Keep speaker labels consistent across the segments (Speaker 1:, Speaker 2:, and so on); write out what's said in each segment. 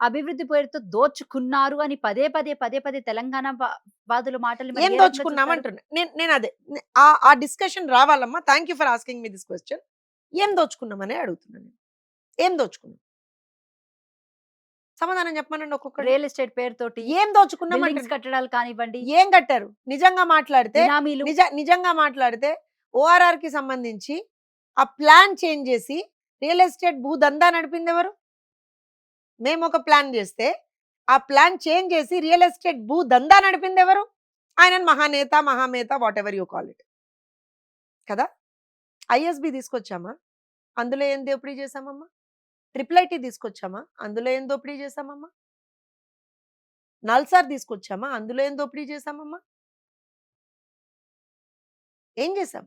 Speaker 1: అభివృద్ధి పేరుతో దోచుకున్నారు అని పదే పదే తెలంగాణ వాదుల మాటలు మరి
Speaker 2: ఏం
Speaker 1: ఏ రకంగా చూస్తారు?
Speaker 2: దోచుకున్నామంటున్నా నేను అదే ఆ డిస్కషన్ రావాలమ్మా. Thank you for asking me this question. ఏం దోచుకున్నామనే అడుగుతున్నాను నేను. ఏం దోచుకున్నాం? సమాధానం చెప్పమనండి ఒక్కొక్కటి.
Speaker 1: రియల్ ఎస్టేట్ పేరుతోటి
Speaker 2: ఏం దోచుకున్నాం
Speaker 1: బిల్డింగ్స్
Speaker 2: అంటే
Speaker 1: కట్టడాలు కానివ్వండి,
Speaker 2: ఏం కట్టారు? నిజంగా మాట్లాడితే
Speaker 1: బినామీలు,
Speaker 2: నిజంగా మాట్లాడితే ఓఆర్ఆర్ కి సంబంధించి ఆ ప్లాన్ చేంజ్ చేసి రియల్ ఎస్టేట్ భూదందా నడిపింది ఎవరు? మేము ఒక ప్లాన్ చేస్తే ఆ ప్లాన్ చేంజ్ చేసి రియల్ ఎస్టేట్ భూదందా నడిపింది ఎవరు? ఆయన మహానేత, మహామేత, whatever you call it కదా. ఐఎస్బి తీసుకొచ్చామా, అందులో ఏం దోపిడీ చేశామమ్మా? IIIT తీసుకొచ్చామా, అందులో ఏం దోపిడీ చేశామమ్మా? నల్సార్ తీసుకొచ్చామా, అందులో ఏం దోపిడీ చేశామమ్మా? ఏం చేశాం?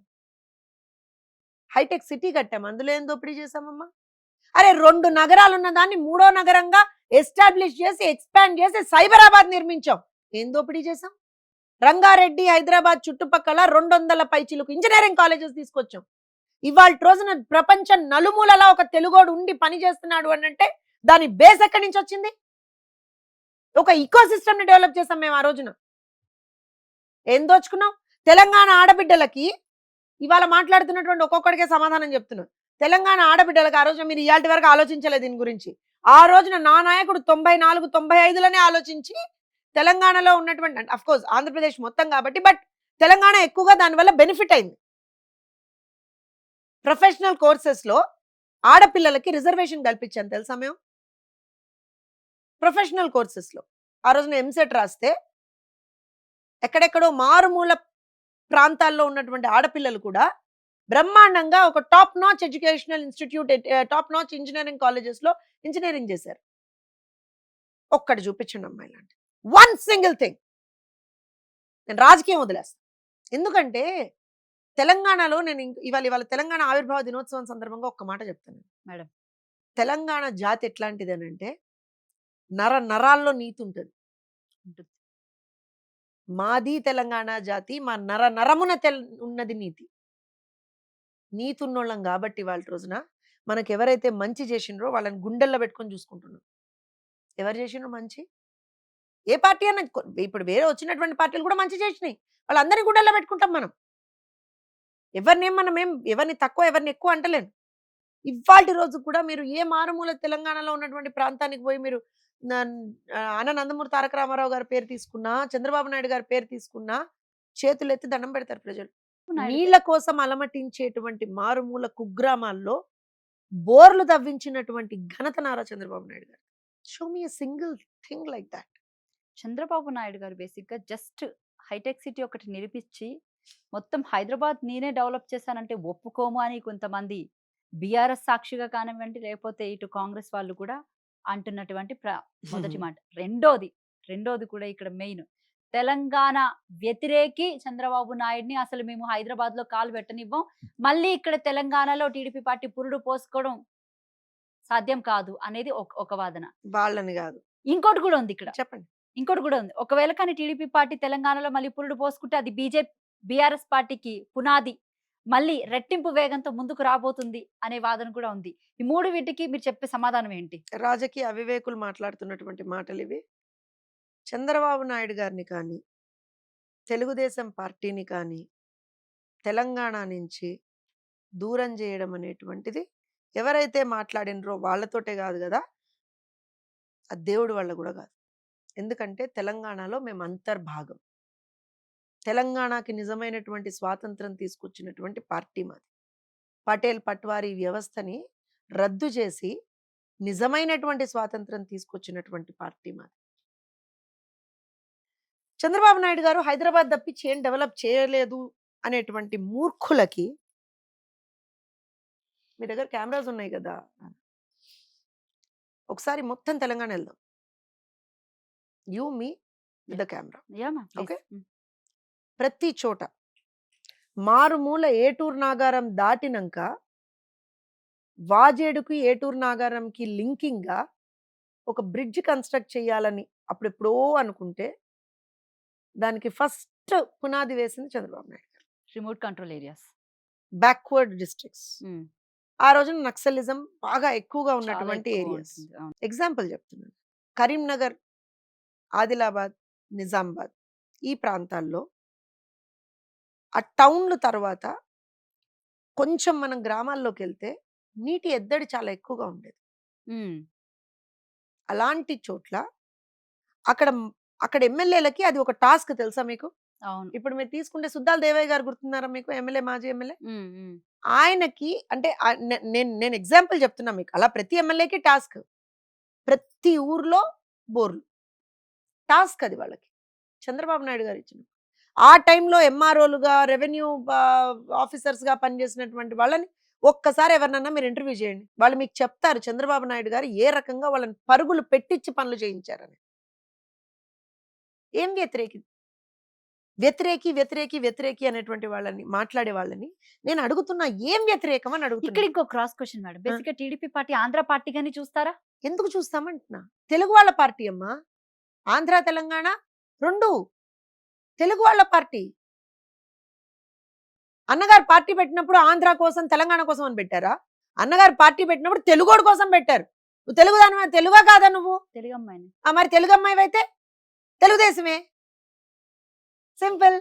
Speaker 2: హైటెక్ సిటీ కట్టాం, అందులో ఏం దోపిడీ చేశామమ్మా? అరే 2 నగరాలు ఉన్న దాన్ని 3వ నగరంగా ఎస్టాబ్లిష్ చేసి ఎక్స్పాండ్ చేసి సైబరాబాద్ నిర్మించాం. ఏం దోపిడీ చేశాం? రంగారెడ్డి, హైదరాబాద్ చుట్టుపక్కల 200 పైచిలకు ఇంజనీరింగ్ కాలేజెస్ తీసుకొచ్చాం. ఇవాళ రోజున ప్రపంచం నలుమూలలా ఒక తెలుగోడు ఉండి పని చేస్తున్నాడు అని అంటే దాని బేస్ ఎక్కడి నుంచి వచ్చింది? ఒక ఈకో సిస్టమ్ ని డెవలప్ చేసాం మేము ఆ రోజున. ఏం దోచుకున్నాం? తెలంగాణ ఆడబిడ్డలకి ఇవాళ మాట్లాడుతున్నటువంటి ఒక్కొక్కడికే సమాధానం చెప్తున్నాం. తెలంగాణ ఆడబిడ్డలకు ఆ రోజున మీరు ఇవాళ వరకు ఆలోచించలేదు దీని గురించి. ఆ రోజున నా నాయకుడు 94, 95లోనే ఆలోచించి తెలంగాణలో ఉన్నటువంటి, అఫ్ కోర్స్ ఆంధ్రప్రదేశ్ మొత్తం కాబట్టి, బట్ తెలంగాణ ఎక్కువగా దానివల్ల బెనిఫిట్ అయింది. ప్రొఫెషనల్ కోర్సెస్లో ఆడపిల్లలకి రిజర్వేషన్ కల్పించాను తెలుసా మేము. ప్రొఫెషనల్ కోర్సెస్లో ఆ రోజున ఎంసెట్ రాస్తే ఎక్కడెక్కడో మారుమూల ప్రాంతాల్లో ఉన్నటువంటి ఆడపిల్లలు కూడా బ్రహ్మాండంగా ఒక top notch educational institute, top notch engineering కాలేజెస్లో ఇంజనీరింగ్ చేశారు. ఒక్కటి చూపించండి అమ్మాయి లాంటి వన్ సింగిల్ థింగ్. నేను రాజకీయం వదిలేస్తాను. ఎందుకంటే తెలంగాణలో నేను ఇవాళ తెలంగాణ ఆవిర్భావ దినోత్సవం సందర్భంగా ఒక్క మాట చెప్తాను
Speaker 1: మేడం.
Speaker 2: తెలంగాణ జాతి ఎట్లాంటిది అని అంటే నరాల్లో నీతి ఉంటుంది. మాది తెలంగాణ జాతి, మా నరమున ఉన్నది నీతి. నీతి ఉన్నోళ్ళం కాబట్టి వాళ్ళ రోజున మనకు ఎవరైతే మంచి చేసిండ్రో వాళ్ళని గుండెల్లో పెట్టుకొని చూసుకుంటున్నాం. ఎవరు చేసిండ్రో మంచి? ఏ పార్టీ అన్న, ఇప్పుడు వేరే వచ్చినటువంటి పార్టీలు కూడా మంచి చేసినాయి, వాళ్ళందరినీ గుండెల్లో పెట్టుకుంటాం మనం. ఎవరిని తక్కువ ఎవరిని ఎక్కువ అంటలేను. ఇవాళ రోజు కూడా మీరు ఏ మారుమూల తెలంగాణలో ఉన్నటువంటి ప్రాంతానికి పోయి మీరు అన్న నందమూరి తారక రామారావు గారి పేరు తీసుకున్నా, చంద్రబాబు నాయుడు గారి పేరు తీసుకున్నా చేతులెత్తి దండం పెడతారు ప్రజలు. నీళ్ల కోసం అలమటించేటువంటి మారుమూల కుగ్రామాల్లో బోర్లు తవ్వించినటువంటి ఘనత నారా చంద్రబాబు నాయుడు గారు. Show me single thing like that.
Speaker 1: Chandrababu Naidu గారు బేసిక్ గా జస్ట్ హైటెక్ సిటీ ఒకటి నిర్మించి మొత్తం హైదరాబాద్ నేనే డెవలప్ చేశానంటే ఒప్పుకోము అని కొంతమంది బీఆర్ఎస్ సాక్షిగా కానివ్వండి, లేకపోతే ఇటు కాంగ్రెస్ వాళ్ళు కూడా అంటున్నటువంటి మొదటి మాట. రెండోది కూడా ఇక్కడ మెయిన్ తెలంగాణ వ్యతిరేకి చంద్రబాబు నాయుడిని అసలు మేము హైదరాబాద్ లో కాలు పెట్టనివ్వం, మళ్ళీ ఇక్కడ తెలంగాణలో టీడీపీ పార్టీ పురుడు పోసుకోవడం సాధ్యం కాదు అనేది ఒక వాదన.
Speaker 2: వాళ్ళని కాదు,
Speaker 1: ఇంకోటి కూడా ఉంది ఇక్కడ,
Speaker 2: చెప్పండి.
Speaker 1: ఇంకోటి కూడా ఉంది. ఒకవేళ కానీ టీడీపీ పార్టీ తెలంగాణలో మళ్ళీ పురుడు పోసుకుంటే అది బీఆర్ఎస్ పార్టీకి పునాది, మళ్ళీ రెట్టింపు వేగంతో ముందుకు రాబోతుంది అనే వాదన కూడా ఉంది. ఈ మూడు వీటికి మీరు చెప్పే సమాధానం ఏంటి?
Speaker 2: రాజకీయ అవివేకులు మాట్లాడుతున్నటువంటి మాటలు ఇవి. చంద్రబాబు నాయుడు గారిని కానీ, తెలుగుదేశం పార్టీని కానీ తెలంగాణ నుంచి దూరం చేయడం అనేటువంటిది ఎవరైతే మాట్లాడినరో వాళ్ళతోటే కాదు కదా, ఆ దేవుడి వల్ల కూడా కాదు. ఎందుకంటే తెలంగాణలో మేము అంతర్భాగం. తెలంగాణకి నిజమైనటువంటి స్వాతంత్రం తీసుకొచ్చినటువంటి పార్టీ మాది. పటేల్ పట్వారీ వ్యవస్థని రద్దు చేసి నిజమైనటువంటి స్వాతంత్రం తీసుకొచ్చినటువంటి పార్టీ మాది. చంద్రబాబు నాయుడు గారు హైదరాబాద్ తప్పించి ఏం డెవలప్ చేయలేదు అనేటువంటి మూర్ఖులకి, మీ దగ్గర కెమెరాస్ ఉన్నాయి కదా, ఒకసారి మొత్తం తెలంగాణ వెళ్దాం. You me with the camera. Okay, ప్రతి చోట మారుమూల ఏటూరు నాగారం దాటినాక వాజేడుకి ఏటూరు నాగారంకి లింకింగ్ గా ఒక బ్రిడ్జ్ కన్స్ట్రక్ట్ చేయాలని అప్పుడెప్పుడో అనుకుంటే దానికి ఫస్ట్ పునాది వేసింది చంద్రబాబు నాయుడు గారు.
Speaker 1: Remote control areas,
Speaker 2: backward districts, ఆ రోజున నక్సలిజం బాగా ఎక్కువగా
Speaker 1: చాలా
Speaker 2: ఉన్నటువంటి
Speaker 1: ఎక్కువ
Speaker 2: ఏరియాస్.
Speaker 1: ఉంటుంది. అవును.
Speaker 2: ఎగ్జాంపుల్ చెప్తున్నాను. కరీంనగర్, ఆదిలాబాద్, నిజామాబాద్ ఈ ప్రాంతాల్లో ఆ టౌన్‌లు తర్వాత కొంచెం మనం గ్రామాల్లోకెళ్తే నీటి ఎద్దడి చాలా ఎక్కువగా ఉండేది.
Speaker 1: హ్మ్.
Speaker 2: అలాంటి చోట్ల అక్కడ అక్కడ ఎమ్మెల్యేలకి అది ఒక టాస్క్ తెలుసా మీకు?
Speaker 1: అవును.
Speaker 2: ఇప్పుడు మీరు తీసుకుంటే సుద్దాల దేవయ్య గారు గుర్తున్నారా మీకు? ఎమ్మెల్యే, మాజీ ఎమ్మెల్యే.
Speaker 1: హ్మ్. హ్మ్.
Speaker 2: ఆయనకి అంటే నేను ఎగ్జాంపుల్ చెప్తున్నా మీకు. అలా ప్రతి ఎమ్మెల్యేకి టాస్క్. ప్రతి ఊర్లో బోర్లు. టాస్క్ అది వాళ్ళకి. చంద్రబాబు నాయుడు గారు ఇచ్చిన. ఆ టైంలో ఎంఆర్ఓలుగా, రెవెన్యూ ఆఫీసర్స్‌గా పనిచేసినటువంటి వాళ్ళని ఒక్కసారి ఎవరినన్నా మీరు ఇంటర్వ్యూ చేయండి. వాళ్ళు మీకు చెప్తారు చంద్రబాబు నాయుడు గారు ఏ రకంగా వాళ్ళని పరుగులు పెట్టించి పనులు చేయించారని. ఏం వ్యతిరేకి వ్యతిరేకి, వ్యతిరేకి, వ్యతిరేకి అనేటువంటి వాళ్ళని మాట్లాడే వాళ్ళని నేను అడుగుతున్నా ఏం వ్యతిరేకం అని
Speaker 1: ఇక్కడ
Speaker 2: అడుగుతున్నా.
Speaker 1: ఇంకో క్రాస్ క్వెషన్ మేడం.
Speaker 2: ఆ!
Speaker 1: బేసిక్‌గా టీడీపీ పార్టీ ఆంధ్ర పార్టీగానే చూస్తారా?
Speaker 2: ఎందుకు చూస్తామంటున్నా. తెలుగు వాళ్ళ పార్టీ అమ్మా. ఆంధ్ర, తెలంగాణ 2 తెలుగు వాళ్ళ పార్టీ. అన్నగారు పార్టీ పెట్టినప్పుడు ఆంధ్ర కోసం, తెలంగాణ కోసం అని పెట్టారా? అన్నగారు పార్టీ పెట్టినప్పుడు తెలుగోడి కోసం పెట్టారు. నువ్వు తెలుగుదానివా? తెలుగా కాదా నువ్వు?
Speaker 1: తెలుగమ్మాయిని.
Speaker 2: మరి తెలుగు అమ్మాయివైతే తెలుగుదేశమే. సింపుల్.